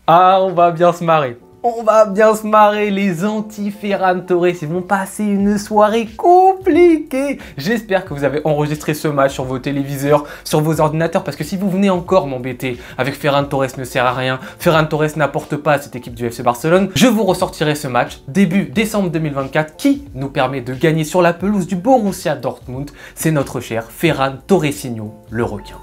Ah, on va bien se marrer. On va bien se marrer, les anti-Ferran Torres, ils vont passer une soirée compliquée. J'espère que vous avez enregistré ce match sur vos téléviseurs, sur vos ordinateurs, parce que si vous venez encore m'embêter avec Ferran Torres ne sert à rien, Ferran Torres n'apporte pas à cette équipe du FC Barcelone, je vous ressortirai ce match début décembre 2024 qui nous permet de gagner sur la pelouse du Borussia Dortmund. C'est notre cher Ferran Torresinho, le requin.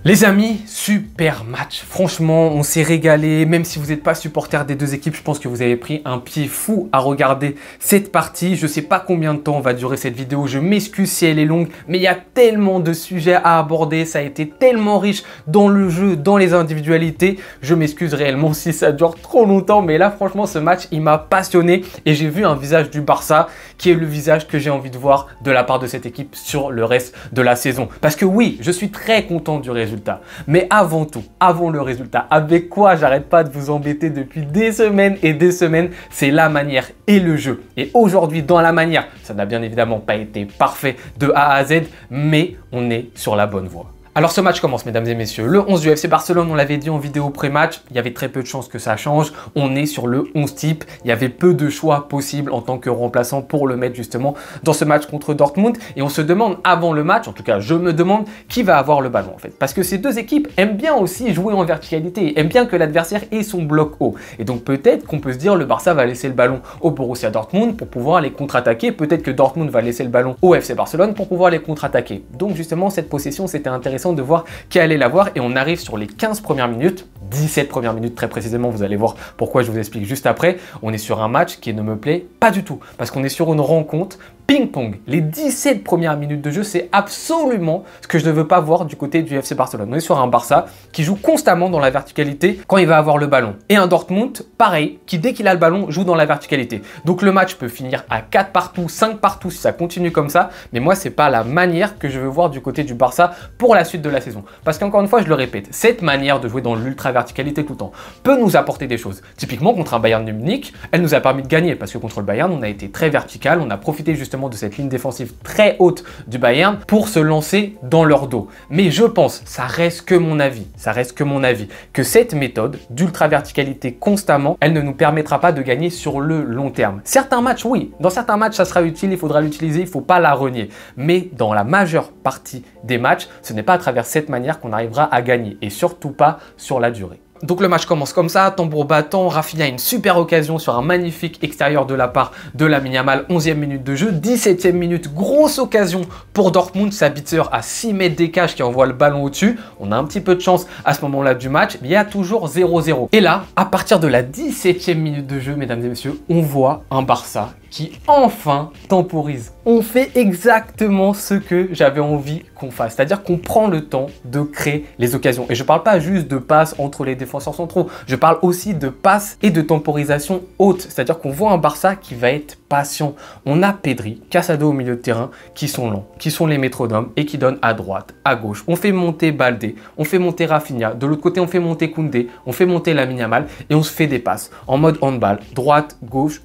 Les amis, super match. Franchement, on s'est régalé. Même si vous n'êtes pas supporter des deux équipes, je pense que vous avez pris un pied fou à regarder cette partie. Je ne sais pas combien de temps va durer cette vidéo. Je m'excuse si elle est longue, mais il y a tellement de sujets à aborder. Ça a été tellement riche dans le jeu, dans les individualités. Je m'excuse réellement si ça dure trop longtemps. Mais là, franchement, ce match, il m'a passionné. Et j'ai vu un visage du Barça qui est le visage que j'ai envie de voir de la part de cette équipe sur le reste de la saison. Parce que oui, je suis très content du résultat. Mais avant tout, avant le résultat, avec quoi j'arrête pas de vous embêter depuis des semaines et des semaines, c'est la manière et le jeu. Et aujourd'hui, dans la manière, ça n'a bien évidemment pas été parfait de A à Z, mais on est sur la bonne voie. Alors ce match commence, mesdames et messieurs, le 11 du FC Barcelone, on l'avait dit en vidéo pré-match, il y avait très peu de chances que ça change, on est sur le 11 type, il y avait peu de choix possibles en tant que remplaçant pour le mettre justement dans ce match contre Dortmund, et on se demande avant le match, en tout cas je me demande, qui va avoir le ballon en fait, parce que ces deux équipes aiment bien aussi jouer en verticalité, aiment bien que l'adversaire ait son bloc haut, et donc peut-être qu'on peut se dire le Barça va laisser le ballon au Borussia Dortmund pour pouvoir les contre-attaquer, peut-être que Dortmund va laisser le ballon au FC Barcelone pour pouvoir les contre-attaquer. Donc justement cette possession c'était intéressant de voir qui allait l'avoir et on arrive sur les 15 premières minutes, 17 premières minutes très précisément, vous allez voir pourquoi je vous explique juste après. On est sur un match qui ne me plaît pas du tout parce qu'on est sur une rencontre ping-pong. Les 17 premières minutes de jeu, c'est absolument ce que je ne veux pas voir du côté du FC Barcelone. On est sur un Barça qui joue constamment dans la verticalité quand il va avoir le ballon. Et un Dortmund, pareil, qui dès qu'il a le ballon, joue dans la verticalité. Donc le match peut finir à 4 partout, 5 partout si ça continue comme ça. Mais moi, c'est pas la manière que je veux voir du côté du Barça pour la suite de la saison. Parce qu'encore une fois, je le répète, cette manière de jouer dans l'ultra-verticalité tout le temps peut nous apporter des choses. Typiquement, contre un Bayern de Munich, elle nous a permis de gagner parce que contre le Bayern, on a été très vertical, on a profité justement de cette ligne défensive très haute du Bayern pour se lancer dans leur dos. Mais je pense, ça reste que mon avis, que cette méthode d'ultra verticalité constamment, elle ne nous permettra pas de gagner sur le long terme. Certains matchs, oui, dans certains matchs, ça sera utile, il faudra l'utiliser, il ne faut pas la renier. Mais dans la majeure partie des matchs, ce n'est pas à travers cette manière qu'on arrivera à gagner et surtout pas sur la durée. Donc le match commence comme ça, tambour battant, Rafinha a une super occasion sur un magnifique extérieur de la part de Lamine Yamal, 11e minute de jeu, 17e minute, grosse occasion pour Dortmund, Sabitzer à 6 mètres des cages qui envoie le ballon au-dessus. On a un petit peu de chance à ce moment-là du match, mais il y a toujours 0-0. Et là, à partir de la 17e minute de jeu, mesdames et messieurs, on voit un Barça qui enfin temporise. On fait exactement ce que j'avais envie qu'on fasse, c'est-à-dire qu'on prend le temps de créer les occasions. Et je ne parle pas juste de passes entre les défenseurs centraux, je parle aussi de passes et de temporisation haute, c'est-à-dire qu'on voit un Barça qui va être patient. On a Pedri, Casado au milieu de terrain qui sont lents, qui sont les métronomes et qui donnent à droite, à gauche. On fait monter Baldé, on fait monter Rafinha, de l'autre côté on fait monter Koundé, on fait monter Lamine Yamal et on se fait des passes en mode handball, droite, gauche,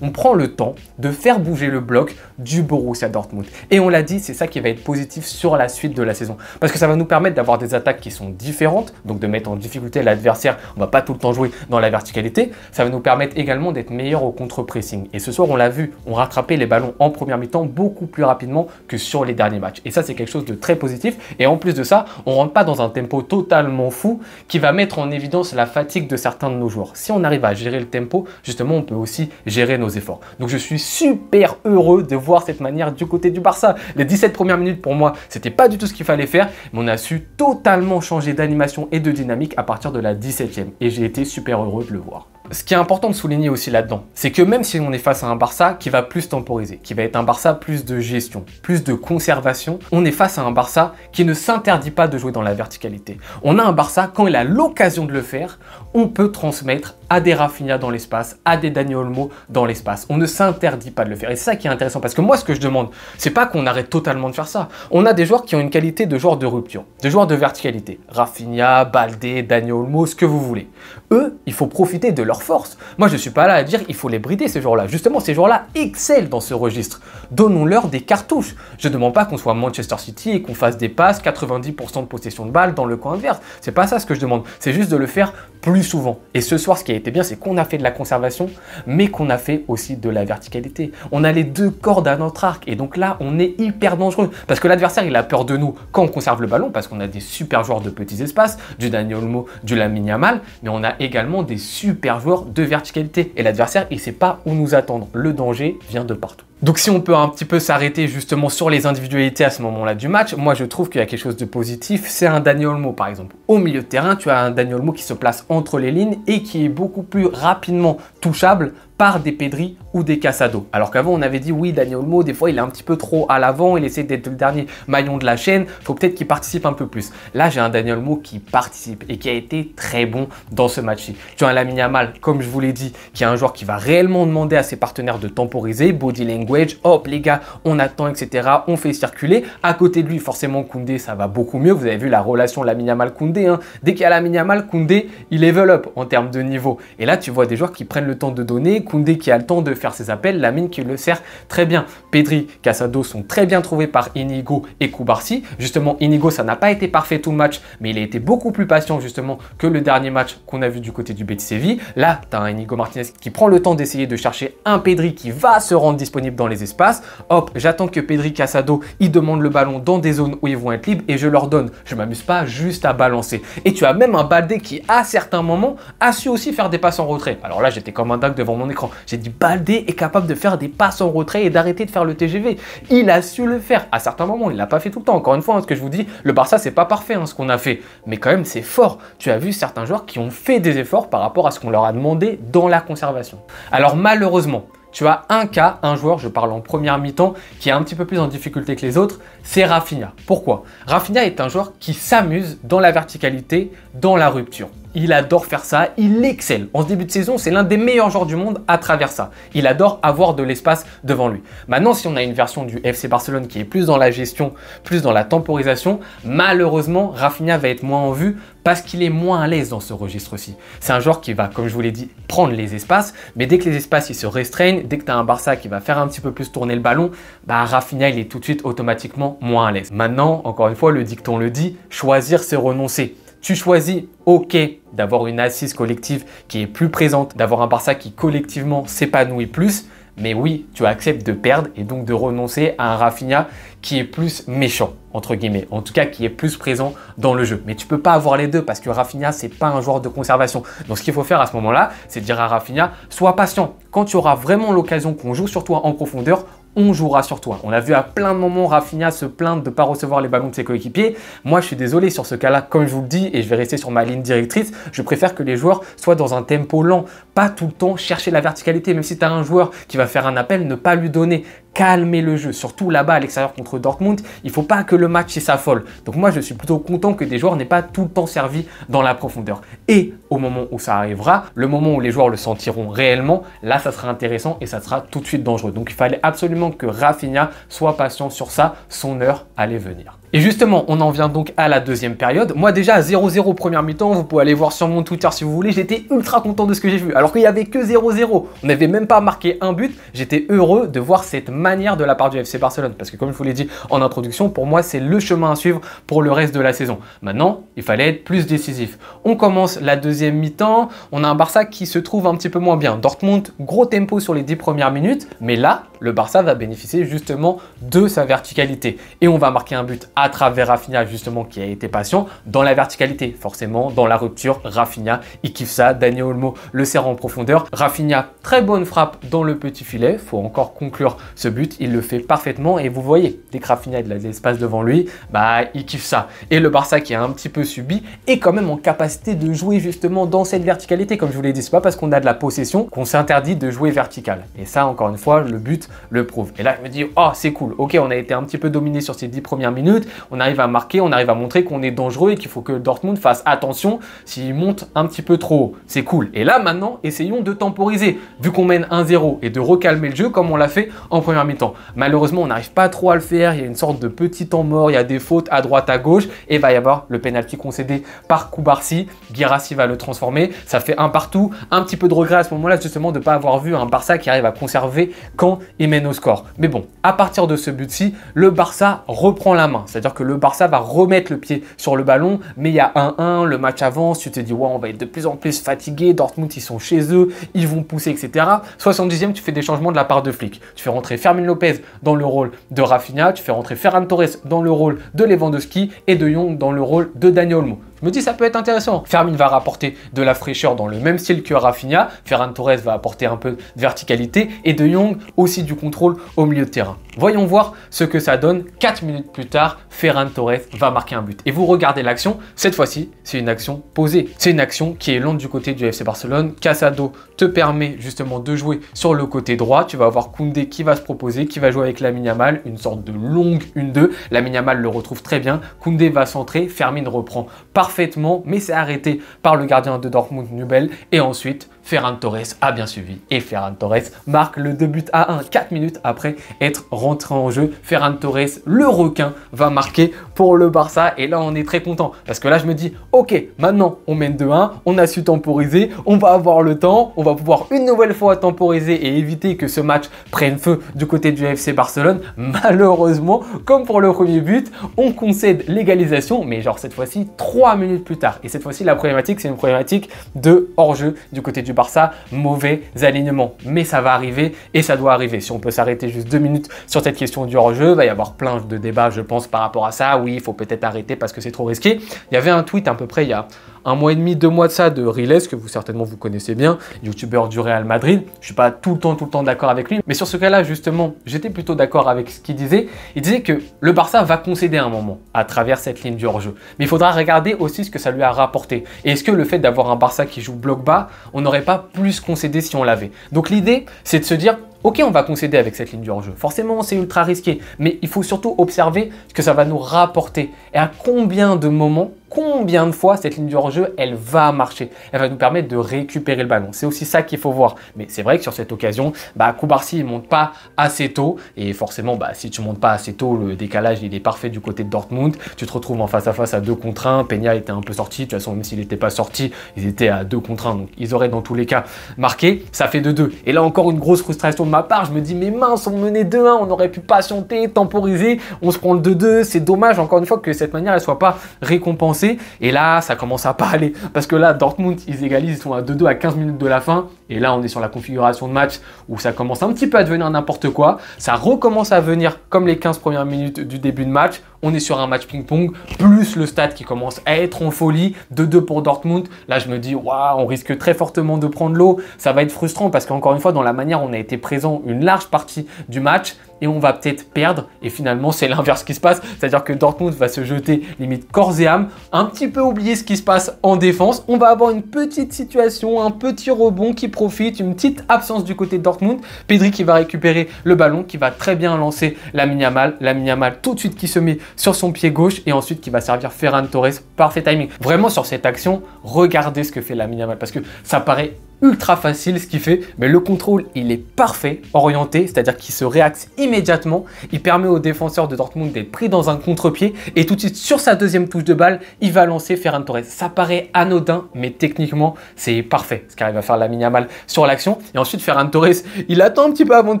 On prend le temps de faire bouger le bloc du Borussia Dortmund. Et on l'a dit, c'est ça qui va être positif sur la suite de la saison. Parce que ça va nous permettre d'avoir des attaques qui sont différentes, donc de mettre en difficulté l'adversaire. On ne va pas tout le temps jouer dans la verticalité. Ça va nous permettre également d'être meilleur au contre-pressing. Et ce soir, on l'a vu, on rattrapait les ballons en première mi-temps beaucoup plus rapidement que sur les derniers matchs. Et ça, c'est quelque chose de très positif. Et en plus de ça, on ne rentre pas dans un tempo totalement fou qui va mettre en évidence la fatigue de certains de nos joueurs. Si on arrive à gérer le tempo, justement, on peut aussi gérer nos efforts. Donc je suis super heureux de voir cette manière du côté du Barça. Les 17 premières minutes pour moi, c'était pas du tout ce qu'il fallait faire, mais on a su totalement changer d'animation et de dynamique à partir de la 17e et j'ai été super heureux de le voir. Ce qui est important de souligner aussi là-dedans, c'est que même si on est face à un Barça qui va plus temporiser, qui va être un Barça plus de gestion, plus de conservation, on est face à un Barça qui ne s'interdit pas de jouer dans la verticalité. On a un Barça, quand il a l'occasion de le faire, on peut transmettre à des Rafinha dans l'espace, à des Dani Olmo dans l'espace. On ne s'interdit pas de le faire. Et c'est ça qui est intéressant parce que moi, ce que je demande, c'est pas qu'on arrête totalement de faire ça. On a des joueurs qui ont une qualité de joueurs de rupture, de joueurs de verticalité. Rafinha, Baldé, Dani Olmo, ce que vous voulez. Eux, il faut profiter de leur leur force. Moi, je ne suis pas là à dire il faut les brider ces joueurs-là. Justement, ces joueurs-là excellent dans ce registre. Donnons-leur des cartouches. Je ne demande pas qu'on soit Manchester City et qu'on fasse des passes, 90% de possession de balle dans le camp adverse. C'est pas ça ce que je demande. C'est juste de le faire plus souvent. Et ce soir, ce qui a été bien, c'est qu'on a fait de la conservation, mais qu'on a fait aussi de la verticalité. On a les deux cordes à notre arc. Et donc là, on est hyper dangereux. Parce que l'adversaire, il a peur de nous quand on conserve le ballon, parce qu'on a des super joueurs de petits espaces, du Dani Olmo, du Lamine Yamal, mais on a également des super joueurs de verticalité. Et l'adversaire, il ne sait pas où nous attendre. Le danger vient de partout. Donc si on peut un petit peu s'arrêter justement sur les individualités à ce moment-là du match, moi je trouve qu'il y a quelque chose de positif, c'est un Dani Olmo par exemple. Au milieu de terrain, tu as un Dani Olmo qui se place entre les lignes et qui est beaucoup plus rapidement touchable par des Pedri ou des Casado. Alors qu'avant on avait dit oui, Dani Olmo, des fois il est un petit peu trop à l'avant, il essaie d'être le dernier maillon de la chaîne, il faut peut-être qu'il participe un peu plus. Là j'ai un Dani Olmo qui participe et qui a été très bon dans ce match-ci. Tu as un Lamine Yamal, comme je vous l'ai dit, qui est un joueur qui va réellement demander à ses partenaires de temporiser, body language, hop les gars, on attend, etc. On fait circuler. À côté de lui, forcément Koundé, ça va beaucoup mieux. Vous avez vu la relation Lamine Yamal-Koundé. Hein. Dès qu'il y a Lamine Yamal, Koundé, il level up en termes de niveau. Et là, tu vois des joueurs qui prennent le temps de donner. Koundé qui a le temps de faire ses appels, Lamine qui le sert très bien. Pedri, Casado sont très bien trouvés par Inigo et Koubarsi. Justement, Inigo, ça n'a pas été parfait tout le match, mais il a été beaucoup plus patient justement que le dernier match qu'on a vu du côté du Betis Séville. Là, tu as un Inigo Martinez qui prend le temps d'essayer de chercher un Pedri qui va se rendre disponible dans les espaces. Hop, j'attends que Pedri, Casado, ils demandent le ballon dans des zones où ils vont être libres et je leur donne. Je m'amuse pas juste à balancer. Et tu as même un Baldé qui, à certains moments, a su aussi faire des passes en retrait. Alors là, j'étais comme un dingue devant mon écran. J'ai dit Baldé est capable de faire des passes en retrait et d'arrêter de faire le TGV. Il a su le faire. À certains moments, il l'a pas fait tout le temps. Encore une fois, hein, ce que je vous dis, le Barça, c'est pas parfait hein, ce qu'on a fait. Mais quand même, c'est fort. Tu as vu certains joueurs qui ont fait des efforts par rapport à ce qu'on leur a demandé dans la conservation. Alors malheureusement, tu as un cas, un joueur, je parle en première mi-temps, qui est un petit peu plus en difficulté que les autres, c'est Rafinha. Pourquoi? Rafinha est un joueur qui s'amuse dans la verticalité, dans la rupture. Il adore faire ça, il excelle. En ce début de saison, c'est l'un des meilleurs joueurs du monde à travers ça. Il adore avoir de l'espace devant lui. Maintenant, si on a une version du FC Barcelone qui est plus dans la gestion, plus dans la temporisation, malheureusement, Rafinha va être moins en vue parce qu'il est moins à l'aise dans ce registre-ci. C'est un joueur qui va, comme je vous l'ai dit, prendre les espaces, mais dès que les espaces ils se restreignent, dès que tu as un Barça qui va faire un petit peu plus tourner le ballon, bah Rafinha il est tout de suite automatiquement moins à l'aise. Maintenant, encore une fois, le dicton le dit, choisir c'est renoncer. Tu choisis, ok, d'avoir une assise collective qui est plus présente, d'avoir un Barça qui collectivement s'épanouit plus, mais oui, tu acceptes de perdre et donc de renoncer à un Rafinha qui est plus méchant, entre guillemets, en tout cas qui est plus présent dans le jeu. Mais tu peux pas avoir les deux parce que Rafinha, c'est pas un joueur de conservation. Donc ce qu'il faut faire à ce moment-là, c'est dire à Rafinha, sois patient. Quand tu auras vraiment l'occasion qu'on joue sur toi en profondeur, on jouera sur toi. On a vu à plein de moments Rafinha se plaindre de ne pas recevoir les ballons de ses coéquipiers. Moi, je suis désolé sur ce cas-là, comme je vous le dis, et je vais rester sur ma ligne directrice, je préfère que les joueurs soient dans un tempo lent, pas tout le temps chercher la verticalité. Même si tu as un joueur qui va faire un appel, ne pas lui donner. Calmer le jeu, surtout là-bas à l'extérieur contre Dortmund, il ne faut pas que le match s'affole. Donc moi, je suis plutôt content que des joueurs n'aient pas tout le temps servi dans la profondeur. Et au moment où ça arrivera, le moment où les joueurs le sentiront réellement, là, ça sera intéressant et ça sera tout de suite dangereux. Donc il fallait absolument que Rafinha soit patient sur ça, son heure allait venir. Et justement, on en vient donc à la deuxième période. Moi déjà à 0-0 première mi-temps, vous pouvez aller voir sur mon Twitter si vous voulez, j'étais ultra content de ce que j'ai vu. Alors qu'il n'y avait que 0-0, on n'avait même pas marqué un but, j'étais heureux de voir cette manière de la part du FC Barcelone. Parce que comme je vous l'ai dit en introduction, pour moi c'est le chemin à suivre pour le reste de la saison. Maintenant, il fallait être plus décisif. On commence la deuxième mi-temps, on a un Barça qui se trouve un petit peu moins bien. Dortmund, gros tempo sur les 10 premières minutes, mais là, le Barça va bénéficier justement de sa verticalité. Et on va marquer un but à travers Rafinha justement qui a été patient dans la verticalité. Forcément, dans la rupture, Rafinha, il kiffe ça. Dani Olmo le sert en profondeur. Rafinha, très bonne frappe dans le petit filet. Il faut encore conclure ce but. Il le fait parfaitement et vous voyez, dès que Rafinha a de l'espace devant lui, bah il kiffe ça. Et le Barça qui a un petit peu subi est quand même en capacité de jouer justement dans cette verticalité. Comme je vous l'ai dit, c'est pas parce qu'on a de la possession qu'on s'interdit de jouer vertical. Et ça, encore une fois, le but le prouve. Et là, je me dis, oh, c'est cool. Ok, on a été un petit peu dominé sur ces 10 premières minutes. On arrive à marquer, on arrive à montrer qu'on est dangereux et qu'il faut que Dortmund fasse attention s'il monte un petit peu trop haut. C'est cool. Et là, maintenant, essayons de temporiser. Vu qu'on mène 1-0 et de recalmer le jeu comme on l'a fait en première première mi-temps. Malheureusement, on n'arrive pas trop à le faire. Il y a une sorte de petit temps mort, il y a des fautes à droite, à gauche et il va y avoir le penalty concédé par Koubarsi. Guirassy va le transformer. Ça fait un partout. Un petit peu de regret à ce moment-là, justement, de ne pas avoir vu un Barça qui arrive à conserver quand il mène au score. Mais bon, à partir de ce but-ci, le Barça reprend la main. C'est-à-dire que le Barça va remettre le pied sur le ballon, mais il y a 1-1, le match avance, tu te dis, ouais, on va être de plus en plus fatigué, Dortmund, ils sont chez eux, ils vont pousser, etc. 70e, tu fais des changements de la part de Flick. Tu fais rentrer Fermin Lopez dans le rôle de Rafinha, tu fais rentrer Ferran Torres dans le rôle de Lewandowski et De Jong dans le rôle de Dani Olmo. Je me dis ça peut être intéressant. Fermin va rapporter de la fraîcheur dans le même style que Rafinha. Ferran Torres va apporter un peu de verticalité et De Jong aussi du contrôle au milieu de terrain. Voyons voir ce que ça donne. 4 minutes plus tard, Ferran Torres va marquer un but. Et vous regardez l'action, cette fois-ci, c'est une action posée. C'est une action qui est lente du côté du FC Barcelone. Casado te permet justement de jouer sur le côté droit. Tu vas avoir Koundé qui va se proposer, qui va jouer avec Lamine Yamal, une sorte de longue 1-2. Lamine Yamal le retrouve très bien. Koundé va centrer, Fermin reprend parfaitement, mais c'est arrêté par le gardien de Dortmund, Nubel. Et ensuite, Ferran Torres a bien suivi et Ferran Torres marque le 2 buts à 1 4 minutes après être rentré en jeu. Ferran Torres, le requin, va marquer pour le Barça et là on est très content parce que là je me dis ok, maintenant on mène 2-1, on a su temporiser, on va avoir le temps, on va pouvoir une nouvelle fois temporiser et éviter que ce match prenne feu du côté du FC Barcelone. Malheureusement, comme pour le premier but, on concède l'égalisation, mais genre cette fois-ci 3 minutes plus tard. Et cette fois-ci la problématique, c'est une problématique de hors-jeu du côté du Barça, mauvais alignement. Mais ça va arriver et ça doit arriver. Si on peut s'arrêter juste 2 minutes sur cette question du hors-jeu, il va y avoir plein de débats, je pense, par rapport à ça. Oui, il faut peut-être arrêter parce que c'est trop risqué. Il y avait un tweet à peu près il y a 1 mois et demi, 2 mois de ça de Riles, que vous certainement vous connaissez bien, youtubeur du Real Madrid. Je ne suis pas tout le temps d'accord avec lui, mais sur ce cas-là, justement, j'étais plutôt d'accord avec ce qu'il disait. Il disait que le Barça va concéder un moment à travers cette ligne du hors-jeu. Mais il faudra regarder aussi ce que ça lui a rapporté. Et est-ce que le fait d'avoir un Barça qui joue bloc bas, on n'aurait pas plus concédé si on l'avait? Donc l'idée, c'est de se dire, ok, on va concéder avec cette ligne du hors-jeu. Forcément, c'est ultra risqué, mais il faut surtout observer ce que ça va nous rapporter et à combien de moments, combien de fois cette ligne du hors-jeu, elle va marcher. Elle va nous permettre de récupérer le ballon. C'est aussi ça qu'il faut voir. Mais c'est vrai que sur cette occasion, Koubarsi ne monte pas assez tôt. Et forcément, si tu ne montes pas assez tôt, le décalage, il est parfait du côté de Dortmund. Tu te retrouves en face à face à 2 contre 1. Peña était un peu sorti. De toute façon, même s'il n'était pas sorti, ils étaient à 2 contre 1. Donc, ils auraient dans tous les cas marqué. Ça fait 2-2. Et là, encore une grosse frustration de ma part. Je me dis, mais mince, on menait 2-1. On aurait pu patienter, temporiser. On se prend le 2-2. C'est dommage, encore une fois, que cette manière, elle ne soit pas récompensée. Et là, ça commence à pas aller. Parce que là, Dortmund, ils égalisent, ils sont à 2-2 à 15 minutes de la fin. Et là, on est sur la configuration de match où ça commence un petit peu à devenir n'importe quoi. Ça recommence à venir comme les 15 premières minutes du début de match. On est sur un match ping-pong, plus le stade qui commence à être en folie. 2-2 pour Dortmund. Là, je me dis, waouh, on risque très fortement de prendre l'eau. Ça va être frustrant parce qu'encore une fois, dans la manière, on a été présent une large partie du match et on va peut-être perdre. Et finalement, c'est l'inverse qui se passe. C'est-à-dire que Dortmund va se jeter limite corps et âme, un petit peu oublier ce qui se passe en défense. On va avoir une petite situation, un petit rebond qui profite, une petite absence du côté de Dortmund. Pedri qui va récupérer le ballon, qui va très bien lancer Lamine Yamal. Lamine Yamal tout de suite qui se met sur son pied gauche et ensuite qui va servir Ferran Torres. Parfait timing. Vraiment sur cette action, regardez ce que fait Lamine Yamal parce que ça paraît ultra facile ce qu'il fait, mais le contrôle il est parfait, orienté, c'est-à-dire qu'il se réaxe immédiatement, il permet aux défenseurs de Dortmund d'être pris dans un contre-pied et tout de suite sur sa deuxième touche de balle, il va lancer Ferran Torres. Ça paraît anodin, mais techniquement c'est parfait ce qu'arrive à faire Lamine Yamal sur l'action. Et ensuite Ferran Torres, il attend un petit peu avant de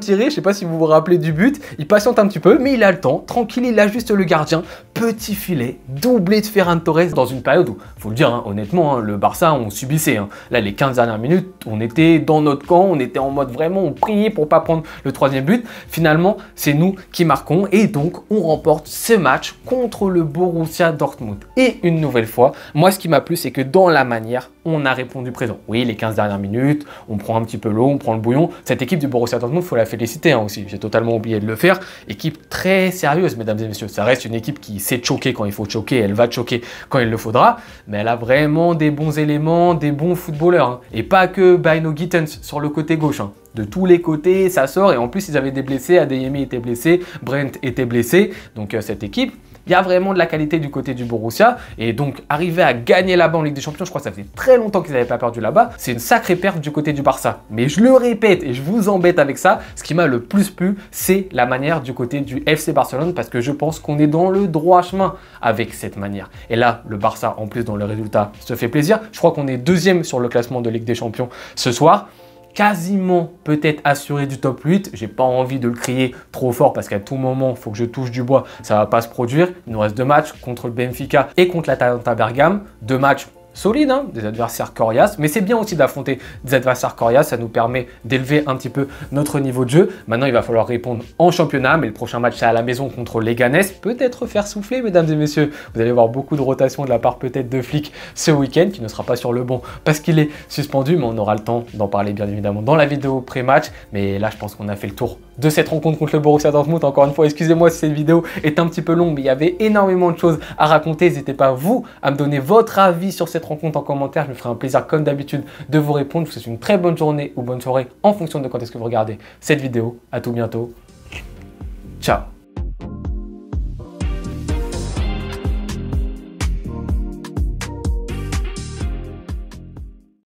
tirer, je ne sais pas si vous vous rappelez du but, il patiente un petit peu, mais il a le temps, tranquille, il ajuste le gardien, petit filet, doublé de Ferran Torres dans une période où, faut le dire, honnêtement, le Barça on subissait. Là les 15 dernières minutes, on était dans notre camp, on était en mode vraiment, on priait pour pas prendre le 3e but. Finalement, c'est nous qui marquons et donc on remporte ce match contre le Borussia Dortmund. Et une nouvelle fois, moi ce qui m'a plu, c'est que dans la manière, on a répondu présent. Oui, les 15 dernières minutes, on prend un petit peu l'eau, on prend le bouillon. Cette équipe du Borussia Dortmund, il faut la féliciter aussi. J'ai totalement oublié de le faire. Équipe très sérieuse, mesdames et messieurs. Ça reste une équipe qui sait choquer quand il faut choquer, elle va choquer quand il le faudra. Mais elle a vraiment des bons éléments, des bons footballeurs. Et pas que Baino Gittens sur le côté gauche. De tous les côtés, ça sort. Et en plus, ils avaient des blessés. Adeyemi était blessé, Brent était blessé. Donc cette équipe, Il y a vraiment de la qualité du côté du Borussia. Et donc, arriver à gagner là-bas en Ligue des Champions, je crois que ça faisait très longtemps qu'ils n'avaient pas perdu là-bas. C'est une sacrée perte du côté du Barça. Mais je le répète et je vous embête avec ça, ce qui m'a le plus plu, c'est la manière du côté du FC Barcelone parce que je pense qu'on est dans le droit chemin avec cette manière. Et là, le Barça, en plus, dans le résultat, se fait plaisir. Je crois qu'on est deuxième sur le classement de Ligue des Champions ce soir. Quasiment peut-être assuré du top 8. J'ai pas envie de le crier trop fort parce qu'à tout moment, il faut que je touche du bois. Ça va pas se produire. Il nous reste 2 matchs contre le Benfica et contre l'Atalanta Bergame. 2 matchs solides, hein, des adversaires coriaces, mais c'est bien aussi d'affronter des adversaires coriaces, ça nous permet d'élever un petit peu notre niveau de jeu. Maintenant, il va falloir répondre en championnat, mais le prochain match, c'est à la maison contre Leganés. Peut-être faire souffler, mesdames et messieurs. Vous allez voir beaucoup de rotation de la part peut-être de Flick ce week-end, qui ne sera pas sur le banc parce qu'il est suspendu, mais on aura le temps d'en parler bien évidemment dans la vidéo pré-match. Mais là, je pense qu'on a fait le tour de cette rencontre contre le Borussia Dortmund. Encore une fois, excusez-moi si cette vidéo est un petit peu longue, mais il y avait énormément de choses à raconter. N'hésitez pas, vous, à me donner votre avis sur cette rencontre en commentaire. Je me ferai un plaisir, comme d'habitude, de vous répondre. Je vous souhaite une très bonne journée ou bonne soirée en fonction de quand est-ce que vous regardez cette vidéo. À tout bientôt. Ciao.